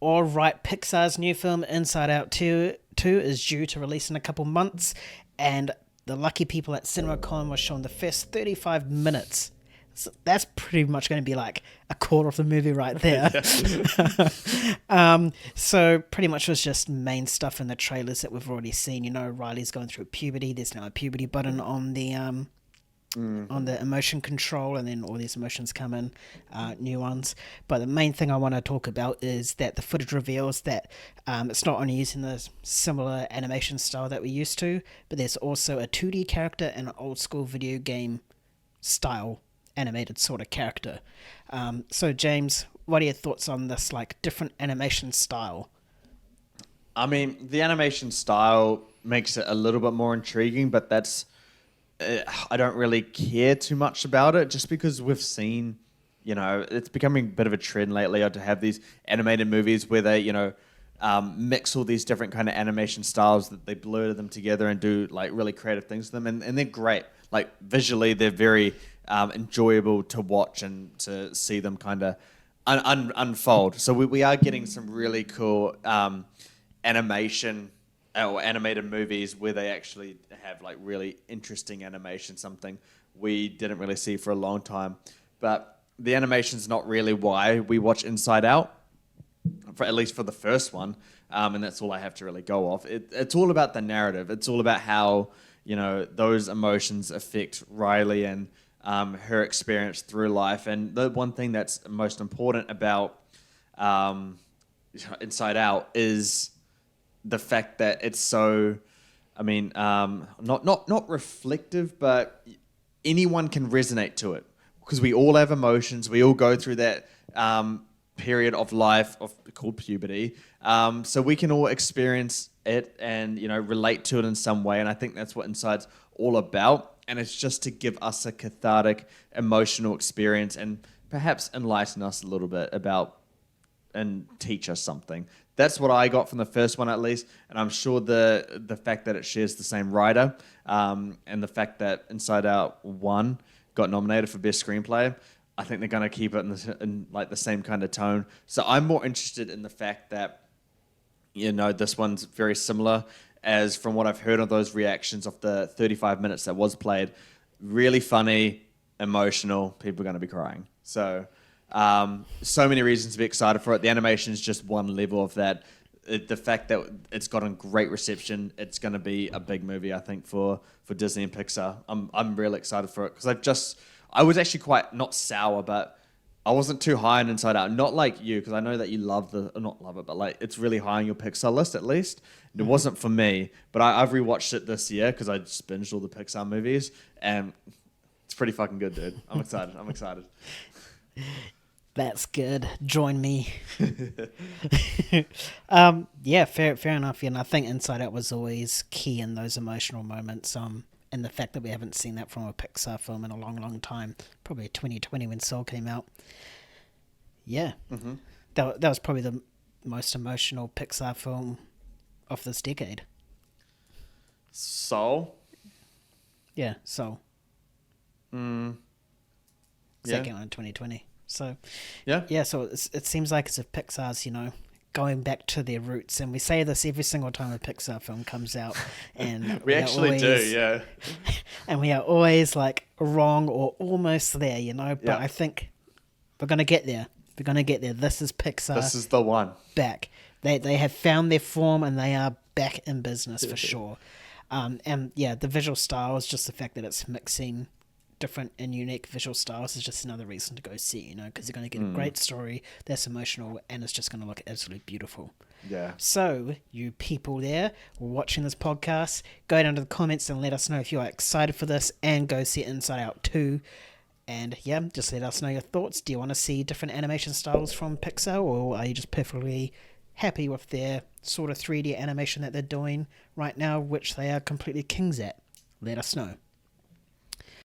All right, Pixar's new film Inside Out 2 is due to release in a couple months, and the lucky people at CinemaCon were shown the first 35 minutes. So that's pretty much going to be like a quarter of the movie right there. So pretty much it was just main stuff in the trailers that we've already seen. You know, Riley's going through puberty. There's now a puberty button on the emotion control, and then all these emotions come in, new ones. But the main thing I want to talk about is that the footage reveals that it's not only using the similar animation style that we used to, but there's also a 2D character and an old school video game style animated sort of character. So James, what are your thoughts on this like different animation style? I mean, the animation style makes it a little bit more intriguing, but that's I don't really care too much about it, just because we've seen, it's becoming a bit of a trend lately to have these animated movies where they, mix all these different kind of animation styles, that they blur them together and do like really creative things with them, and they're great. Like visually, they're very enjoyable to watch and to see them kind of unfold. So we are getting some really cool animation or animated movies where they actually have like really interesting animation, something we didn't really see for a long time. But the animation's not really why we watch Inside Out, at least for the first one, and that's all I have to really go off. It's all about the narrative. It's all about how those emotions affect Riley and her experience through life. And the one thing that's most important about Inside Out is the fact that it's so, not reflective, but anyone can resonate to it, because we all have emotions. We all go through that period of life called puberty. So we can all experience it and relate to it in some way. And I think that's what Inside's all about. And it's just to give us a cathartic, emotional experience and perhaps enlighten us a little bit about and teach us something. That's what I got from the first one, at least. And I'm sure the fact that it shares the same writer, and the fact that Inside Out 1 got nominated for Best Screenplay, I think they're going to keep it in like the same kind of tone. So I'm more interested in the fact that, this one's very similar, as from what I've heard of those reactions of the 35 minutes that was played. Really funny, emotional, people are going to be crying. So many reasons to be excited for it. The animation is just one level of that. The fact that it's gotten great reception, it's going to be a big movie, I think, for Disney and Pixar. I'm really excited for it, because I was actually quite, not sour, but I wasn't too high on Inside Out. Not like you, because I know that you love not love it, but like it's really high on your Pixar list, at least. And it wasn't for me, but I've rewatched it this year because I just binged all the Pixar movies, and it's pretty fucking good, dude. I'm excited. That's good. Join me. Yeah, fair enough. And I think Inside Out was always key in those emotional moments. And the fact that we haven't seen that from a Pixar film in a long, long time, probably 2020 when Soul came out. Yeah, that was probably the most emotional Pixar film of this decade. Soul? Yeah, Soul. Yeah. That came out in 2020. So, yeah. So it seems like as if Pixar's, going back to their roots, and we say this every single time a Pixar film comes out, and we actually do, yeah. And we are always like wrong or almost there, But I think we're gonna get there. This is Pixar. This is the one. Back. They have found their form, and they are back in business for sure. And yeah, the visual style is just the fact that it's mixing different and unique visual styles is just another reason to go see, because you're going to get a great story that's emotional, and it's just going to look absolutely beautiful. Yeah. So, you people there watching this podcast, go down to the comments and let us know if you are excited for this, and go see Inside Out 2. And yeah, just let us know your thoughts. Do you want to see different animation styles from Pixar, or are you just perfectly happy with their sort of 3D animation that they're doing right now, which they are completely kings at? Let us know.